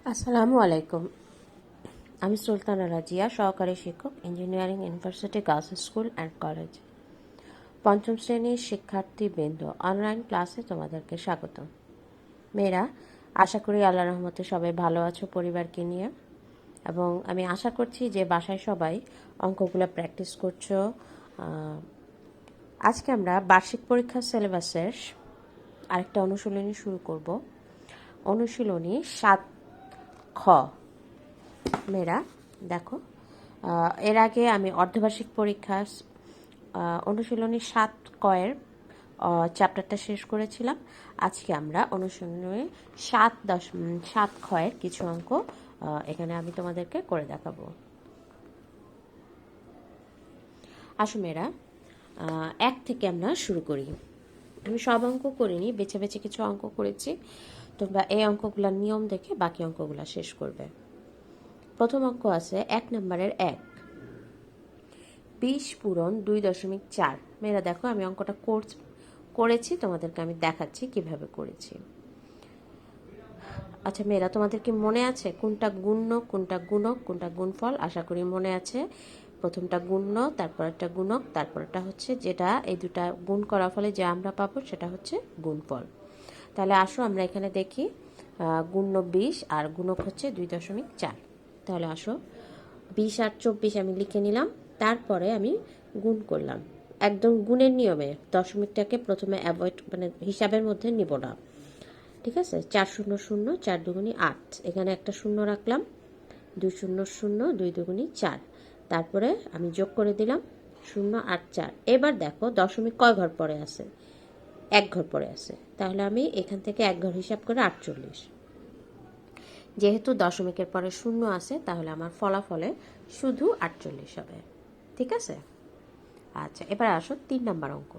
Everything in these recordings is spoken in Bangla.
আসসালামু আলাইকুম। আমি সুলতানা রাজিয়া, সহকারী শিক্ষক, engineering university girls school and college. পঞ্চম শ্রেণীর শিক্ষার্থীবৃন্দ, অনলাইন ক্লাসে তোমাদেরকে স্বাগত। মেয়েরা, আশা করি আল্লাহ রহমতে সবাই ভালো আছো পরিবারকে নিয়ে, এবং আমি আশা করছি যে বাসায় সবাই অঙ্কগুলো প্র্যাকটিস করছো। আজকে আমরা বার্ষিক পরীক্ষার সিলেবাসের আরেকটা অনুশীলনী শুরু করব। অনুশীলনী 7খ। মেয়েরা দেখো, এর আগে আমি অর্ধবার্ষিক পরীক্ষার অনুশীলনী 7ক-এর চ্যাপ্টারটা শেষ করেছিলাম। আজকে আমরা অনুশীলনী 7.7খ-এর কিছু অঙ্ক এখানে আমি তোমাদেরকে করে দেখাবো। আসো মেয়েরা, 1 থেকে আমরা শুরু করি। আমি সব অঙ্ক করিনি, বেছে বেছে কিছু অঙ্ক করেছি। তোমরা এই অঙ্কগুলোর নিয়ম দেখে বাকি অঙ্কগুলো শেষ করবে। প্রথম অঙ্ক আছে 1 নম্বরের 1, 20 পূরণ 2.4। মেয়েরা দেখো, আমি অঙ্কটা করেছি, তোমাদেরকে আমি দেখাচ্ছি কিভাবে করেছি। আচ্ছা মেয়েরা, তোমাদের কি মনে আছে কোনটা গুণ্য, কোনটা গুণক, কোনটা গুণফল? আশা করি মনে আছে। প্রথমটা গুণ্য, তারপরটা গুণক, তারপরটা হচ্ছে যেটা এই দুটা গুণ করার ফলে যে আমরা পাবো সেটা হচ্ছে গুণফল। তাহলে আসো আমরা এখানে দেখি, গুণ্য 20 আর গুণক হচ্ছে 2.4। তাহলে আসো, 20 আর 24 আমি লিখে নিলাম, তারপরে আমি গুণ করলাম একদম গুণের নিয়মে। দশমিকটাকে প্রথমে অ্যাভয়েড, মানে হিসাবের মধ্যে নিব না, ঠিক আছে? 4 শূন্য শূন্য, 4 দুগুণী 8, এখানে একটা শূন্য রাখলাম, 2 শূন্য শূন্য, 2 দুগুণী 4, তারপরে আমি যোগ করে দিলাম 0 8 4। এবার দেখো দশমিক কয় ঘর পরে আছে? 1 ঘর পরে আছে, তাহলে আমি এখান থেকে 1 ঘর হিসাব করে 48। যেহেতু দশমিকের পরে শূন্য আছে, তাহলে আমার ফলাফলে শুধু 48 হবে, ঠিক আছে? আচ্ছা, এবার আসো 3 নম্বর অঙ্ক,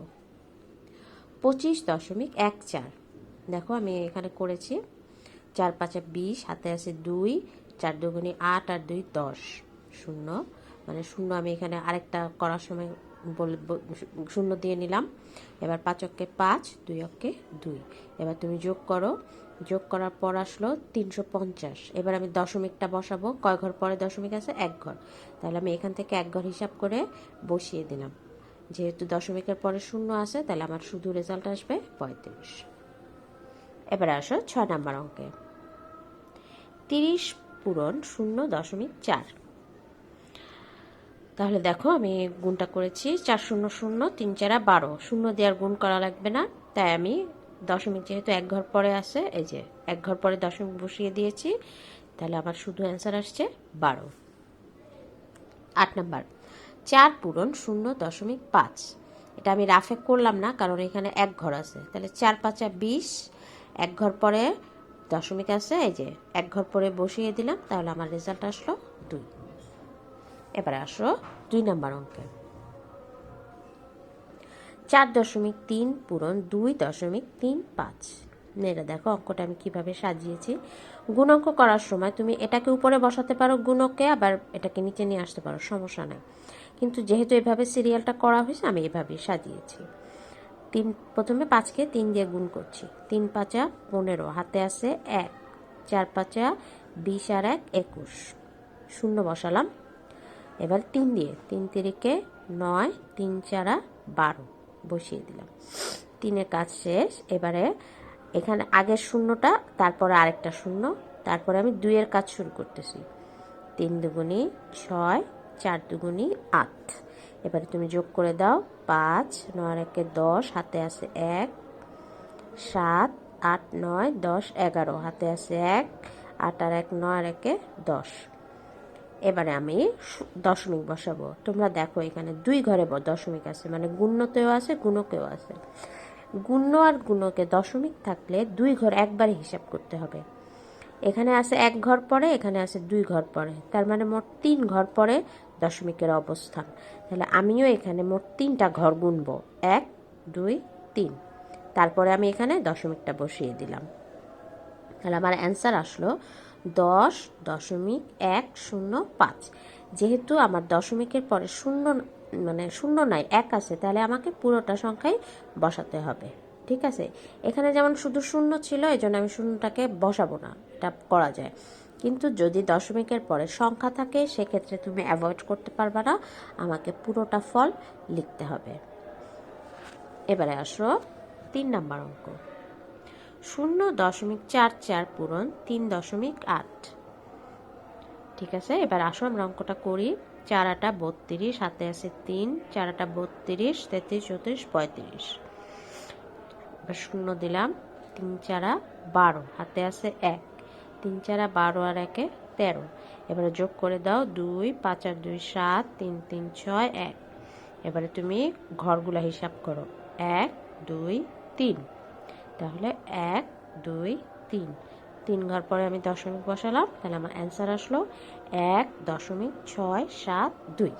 25.14। দেখো আমি এখানে করেছি 4 5 20, হাতে আছে 2, 4 দুগুণী 8 আর 2 10, শূন্য, মানে শূন্য আমি এখানে আরেকটা করার সময় শূন্য দিয়ে নিলাম। এবার 5 অক্ষে 5, 2 অক্ষে 2। এবার তুমি যোগ করো, যোগ করার পর আসলো 350। এবার আমি দশমিকটা বসাবো, কয় ঘর পরে দশমিক আছে? 1 ঘর, তাহলে আমি এখান থেকে 1 ঘর হিসাব করে বসিয়ে দিলাম। যেহেতু দশমিকের পরে শূন্য আছে, তাহলে আমার শুধু রেজাল্ট আসবে 35। এবারে আসো 6 নম্বর অঙ্কে, 30 পূরণ 0.4। তাহলে দেখো আমি গুণটা করেছি, 4 শূন্য শূন্য, 3 4 12, শূন্য দেওয়ার গুণ করা লাগবে না, তাই আমি দশমিক যেহেতু 1 ঘর পরে আছে, এই যে 1 ঘর পরে দশমিক বসিয়ে দিয়েছি, তাহলে আমার শুধু অ্যান্সার আসছে 12। 8 নাম্বার, 4 পূরণ 0.5। এটা আমি রাফে করলাম না, কারণ এখানে 1 ঘর আছে, তাহলে 4 5 20, 1 ঘর পরে দশমিক আছে, এই যে 1 ঘর পরে বসিয়ে দিলাম, তাহলে আমার রেজাল্ট আসলো 2। এবারে আসো 2 নম্বর অঙ্কে, 4.3 পূরণ 2.35। এটা দেখো অঙ্কটা আমি কিভাবে সাজিয়েছি। গুণ অঙ্ক করার সময় তুমি এটাকে উপরে বসাতে পারো গুণকে, আবার এটাকে নিচে নিয়ে আসতে পারো, সমস্যা নেই। কিন্তু যেহেতু এভাবে সিরিয়ালটা করা হয়েছে, আমি এভাবেই সাজিয়েছি। প্রথমে 5কে 3 দিয়ে গুণ করছি, 3 5 15, হাতে আছে 1, 4 5 20 আর 1 21, শূন্য বসালাম। এবার 3 দিয়ে, 3 তিরিকে 9, 3 4 12 বসিয়ে দিলাম। 3-এর কাজ শেষ। এবারে এখানে আগের শূন্যটা, তারপরে আরেকটা শূন্য, তারপরে আমি 2-এর কাজ শুরু করতেছি। 3 দুগুণী 6, 4 দুগুণী 8। এবারে তুমি যোগ করে দাও, 5 9 আর 1 10, হাতে আছে 1, 7 8 9 10 11, হাতে আছে 1, 8 আর 1 9 আর 1 10। এবারে আমি দশমিক বসাবো। তোমরা দেখো এখানে 2 ঘরে দশমিক আছে, মানে গুণ্যতেও আছে গুণকেও আছে। গুণ্য আর গুণকে দশমিক থাকলে 2 ঘর একবারে হিসাব করতে হবে। এখানে আছে 1 ঘর পরে, এখানে আছে 2 ঘর পরে, তার মানে মোট 3 ঘর পরে দশমিকের অবস্থান। তাহলে আমিও এখানে মোট 3টা ঘর গুনব, 1 2 3, তারপরে আমি এখানে দশমিকটা বসিয়ে দিলাম। তাহলে আমার অ্যান্সার আসলো 10.105। যেহেতু আমার দশমিকের পরে শূন্য, মানে শূন্য নাই, 1 আছে, তাহলে আমাকে পুরোটা সংখ্যাই বসাতে হবে, ঠিক আছে? এখানে যেমন শুধু শূন্য ছিল, এই জন্য আমি শূন্যটাকে বসাবো না, এটা করা যায়। কিন্তু যদি দশমিকের পরে সংখ্যা থাকে সেক্ষেত্রে তুমি অ্যাভয়েড করতে পারবে না, আমাকে পুরোটা ফল লিখতে হবে। এবারে আসো 3 নাম্বার অঙ্ক। 0.44 পূরণ 3.8। ঠিক আছে, এবার আসো আমরা অঙ্কটা করি। 4 আটা 32, হাতে আছে 3, 4 আটা 32, 33, 34, 35। এবার 0 দিলাম, 3 4 12, হাতে আছে 1, 3 4 12 আর 1 13। এবারে যোগ করে দাও 2, 5 আর 2 7, 3 3 6 1। এবারে তুমি ঘরগুলা হিসাব করো, 1 2 3। তাহলে 1 2 3, 3 ঘর পরে আমি দশমিক বসালাম, তাহলে আমার অ্যান্সার আসলো 1.672।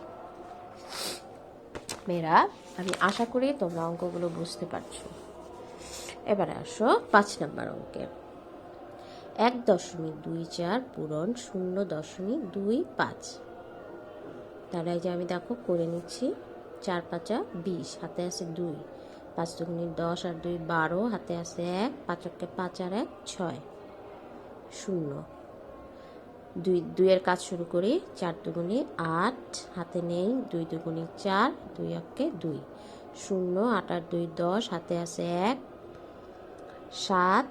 মেয়েরা, আমি আশা করি তোমরা অঙ্কগুলো বুঝতে পারছো। এবারে আসো 5 নাম্বার অঙ্কে। 1.24 পূরণ 0.25। তাহলে এই যে আমি দেখো করে নিচ্ছি। 4 5 20, হাতে আছে 2, 5 দুগুণে 10 আর 2 12, হাতে আছে 1, 5 5 আর 1 6, 0। 2 এর কাজ শুরু করি। 4 দুগুণে 8, হাতে নেই, 2 দুগুণে 4, 2 1 2, 0 8 আর 2 10, হাতে আছে 1, 7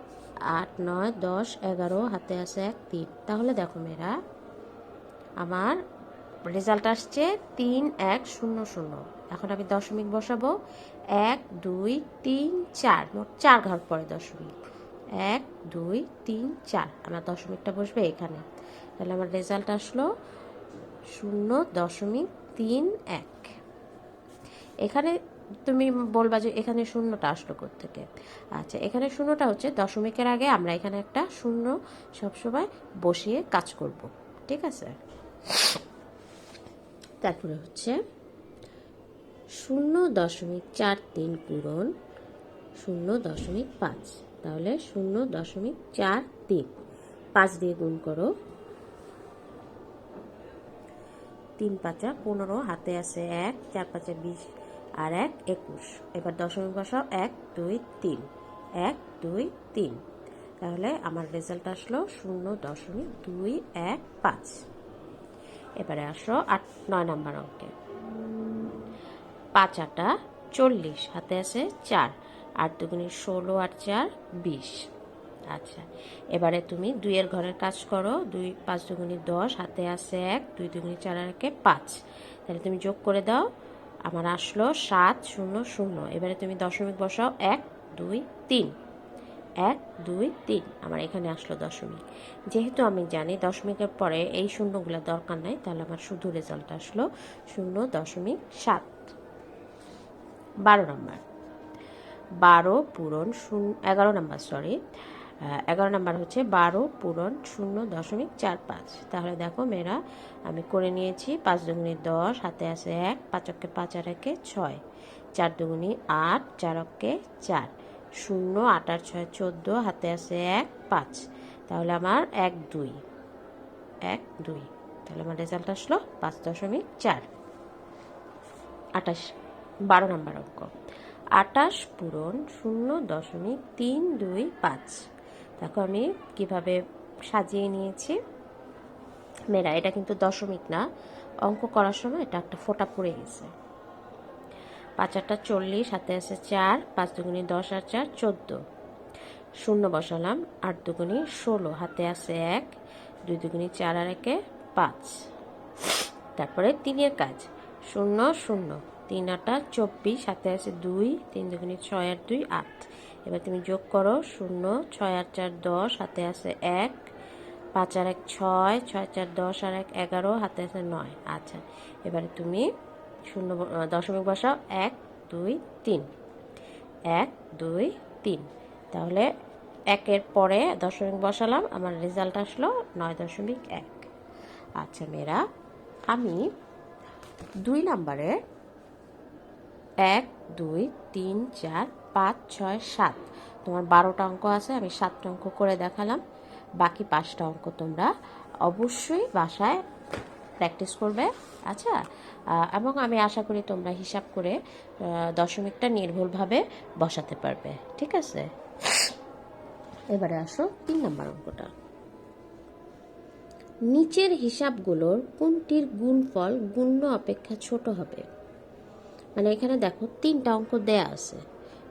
8 9 10 11, হাতে আছে 1 3। তাহলে দেখো মেয়েরা, আমার রেজাল্ট আসছে 3 1 0 0। এখন আমি দশমিক বসাবো। 1 2 3 4, মোট 4 ঘর পরে দশমিক। 1 2 3 4, আমার দশমিকটা বসবে এখানে। তাহলে আমার রেজাল্ট আসলো 0.31। এখানে তুমি বলবা যে এখানে শূন্যটা আসলো কোত্থেকে। আচ্ছা, এখানে শূন্যটা হচ্ছে দশমিকের আগে আমরা এখানে একটা শূন্য সবসময় বসিয়ে কাজ করব। ঠিক আছে, তারপরে হচ্ছে 0.43 পূরণ 0.5। তাহলে 0.43, 5 দিয়ে গুণ করো। 3 5 15, হাতে আছে 1, 4 5 20 আর 1 21। এবার দশমিক বসাও, 1 2 3, 1 2 3। তাহলে আমার রেজাল্ট আসলো 0.215। এবারে আসো 9 নাম্বার অঙ্কে। 5 আটা 40, হাতে আছে 4, 8 দুগুণে 16 আর 4 20। আচ্ছা, এবারে তুমি 2 এর ঘরের কাজ করো। 2 5 দুগুণে 10, হাতে আছে 1, 2 দুগুণে 4 আর 1 5। তাহলে তুমি যোগ করে দাও, আমার আসলো 7 0 0। এবারে তুমি দশমিক বসাও, 1 2 3, 1 2 3। আমার এখানে আসলো দশমিক। যেহেতু আমি জানি দশমিকের পরে এই শূন্যগুলো দরকার নাই, তাহলে আমার শুধু রেজাল্ট আসলো 0.7। 12 নাম্বার। 12 পূরণ 11 নাম্বার, সরি 11 নাম্বার হচ্ছে 12 পূরণ 0.45। তাহলে দেখো মেয়েরা, আমি করে নিয়েছি। 5 দুগুণে 10, হাতে আছে 1, 5 5 আর 1 6, 4 দুগুণে 8, 4 4, 0 8 আর 6 14, হাতে আছে 1 5। তাহলে আমার 1 2, 1 2। তাহলে আমার রেজাল্ট আসলো 5.4। 28 12 নাম্বার অঙ্ক। 28 পূরণ 0.325। দেখো আমি কিভাবে সাজিয়ে নিয়েছি। মেয়েরা, এটা কিন্তু দশমিক না, অঙ্ক করার সময় এটা একটা ফোঁটা পড়ে গেছে। 5 8 40, হাতে আছে 4, 5 দুগুণে 10 আর 4 14। 0 বসালাম। 8 দুগুণে 16, হাতে আছে 1, 2 দুগুণে 4 আর 1 5। তারপরে 3 এর কাজ, 0 0, 3 আটা 24, হাতে আছে 2, 3 দুগুণে 6 আর 2 8। এবার তুমি যোগ করো। 0 6 আর 4 10, হাতে আছে 1, 5 আর 1 6, 6 4 10 আর 1 11, হাতে আছে 9। আচ্ছা, এবারে তুমি দশমিক বসাও, 1 2 3, 1 2 3। তাহলে 1 এর পরে দশমিক বসালাম, আমার রেজাল্ট আসলো 9.1। আচ্ছা মেয়েরা, আমি 2 নাম্বারে 1 2 3 4 5 6 7, তোমার 12টা অঙ্ক আছে, আমি 7টা অঙ্ক করে দেখালাম। বাকি 5টা অঙ্ক তোমরা অবশ্যই বাসায় প্র্যাকটিস করবে। আচ্ছা, এবং আমি আশা করি তোমরা হিসাব করে দশমিকটা নির্ভুলভাবে বসাতে পারবে। ঠিক আছে, এবারে আসো 3 নাম্বার অঙ্কটা। নিচের হিসাবগুলোর কোনটির গুণফল গুণ্য অপেক্ষা ছোট হবে? মানে এখানে দেখো 3টা অঙ্ক দেয়া আছে,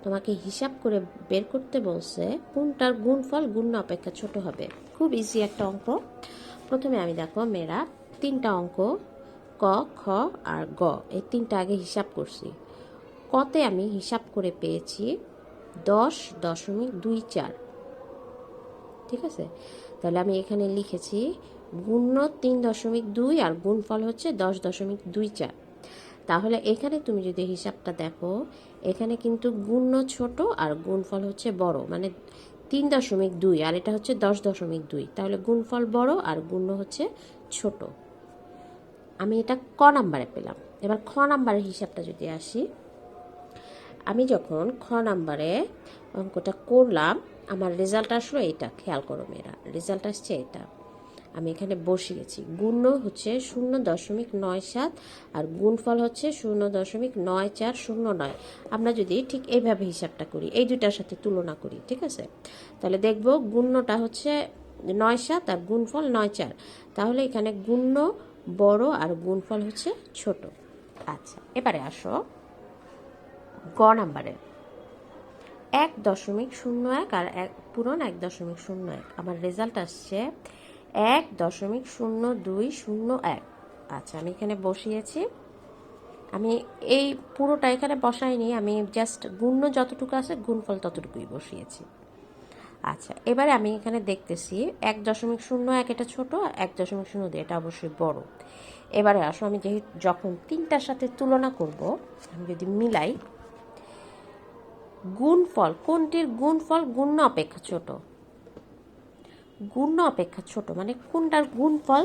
তোমাকে হিসাব করে বের করতে বলছে কোনটার গুণফল গুণ্য অপেক্ষা ছোট হবে। খুব ইজি একটা অঙ্ক। প্রথমে আমি দেখো মেয়েরা 3টা অঙ্ক ক, খ আর গ, এই 3টা আগে হিসাব করছি। কতে আমি হিসাব করে পেয়েছি 10.24। ঠিক আছে, তাহলে আমি এখানে লিখেছি গুণ্য 3.2 আর গুণফল হচ্ছে 10.24। তাহলে এখানে তুমি যদি হিসাবটা দেখো, এখানে কিন্তু গুণ্য ছোট আর গুণফল হচ্ছে বড়, মানে 3.2 আর এটা হচ্ছে 10.2, তাহলে গুণফল বড় আর গুণ্য হচ্ছে ছোট। আমি এটা ক নাম্বারে পেলাম। এবার খ নাম্বারের হিসাবটা যদি আসি, আমি যখন খ নাম্বারে অঙ্কটা করলাম আমার রেজাল্ট আসলো এইটা, খেয়াল করো মেয়েরা, রেজাল্ট আসছে এটা। আমি এখানে বসিয়েছি গুণ্য হচ্ছে 0.97 আর গুণফল হচ্ছে 0.9409। আমরা যদি ঠিক এইভাবে হিসাবটা করি, এই দুইটার সাথে তুলনা করি, ঠিক আছে, তাহলে দেখব গুণ্যটা হচ্ছে 97 আর গুণফল 94, তাহলে এখানে গুণ্য বড় আর গুণফল হচ্ছে ছোট। আচ্ছা, এবারে আসো গ নাম্বারে 1.01 আর পূরণ 1.01। আমার রেজাল্ট আসছে 1.0201। আচ্ছা, আমি এখানে বসিয়েছি। আমি এই পুরোটা এখানে বসাইনি, আমি জাস্ট গুণ্য যতটুকু আছে গুণফল ততটুকুই বসিয়েছি। আচ্ছা, এবারে আমি এখানে দেখতেছি 1.01 এটা ছোট, 1.02 এটা অবশ্যই বড়। এবারে আসো, আমি যখন 3টার সাথে তুলনা করব, আমি যদি মিলাই গুণফল কোনটির গুণফল গুণ্য অপেক্ষা ছোট, গুণ্য অপেক্ষা ছোট মানে কোনটার গুণফল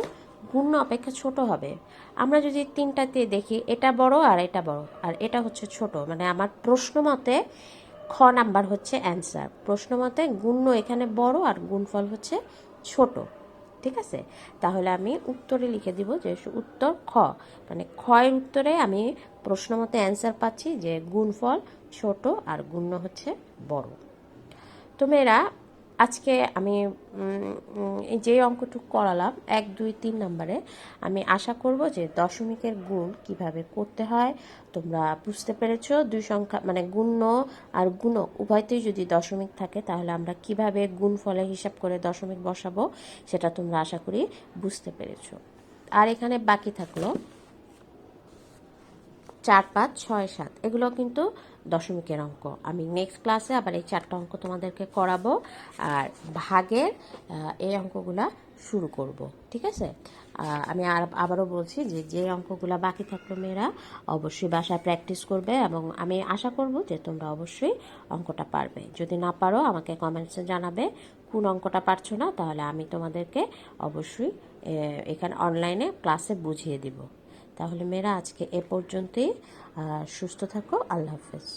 গুণ্য অপেক্ষা ছোট হবে। আমরা যদি 3টাতে দেখি, এটা বড় আর এটা বড় আর এটা হচ্ছে ছোট, মানে আমার প্রশ্ন মতে খ নাম্বার হচ্ছে অ্যান্সার। প্রশ্ন মতে গুণ্য এখানে বড় আর গুণফল হচ্ছে ছোট। ঠিক আছে, তাহলে আমি উত্তরে লিখে দিব যে উত্তর খ, মানে খয়ের উত্তরে আমি প্রশ্ন মতে অ্যান্সার পাচ্ছি যে গুণফল ছোট আর গুণ্য হচ্ছে বড়। তো মেয়েরা, আজকে আমি যে অঙ্কটুকু করালাম 1, 2, 3 নাম্বারে, আমি আশা করব যে দশমিকের গুণ কিভাবে করতে হয় তোমরা বুঝতে পেরেছো। দুই সংখ্যা মানে গুণ্য আর গুণক উভয়তেই যদি দশমিক থাকে তাহলে আমরা কিভাবে গুণফলে হিসাব করে দশমিক বসাবো সেটা তোমরা আশা করি বুঝতে পেরেছো। আর এখানে বাকি থাকলো 4, 5, 6, 7, এগুলো কিন্তু দশমিকের অঙ্ক। আমি নেক্সট ক্লাসে আবার এই 4টা অঙ্ক তোমাদেরকে করাবো আর ভাগের এই অঙ্কগুলা শুরু করব। ঠিক আছে, আমি আবারও বলছি যে যে অঙ্কগুলা বাকি থাকলো মেয়েরা অবশ্যই বাসায় প্র্যাকটিস করবে এবং আমি আশা করব যে তোমরা অবশ্যই অঙ্কটা পারবে। যদি না পারো আমাকে কমেন্টসে জানাবে কোন অঙ্কটা পারছো না, তাহলে আমি তোমাদেরকে অবশ্যই এখানে অনলাইনে ক্লাসে বুঝিয়ে দিব। তাহলে মেয়েরা আজকে এ পর্যন্তই। সুস্থ থাকো, আল্লাহ হাফেজ।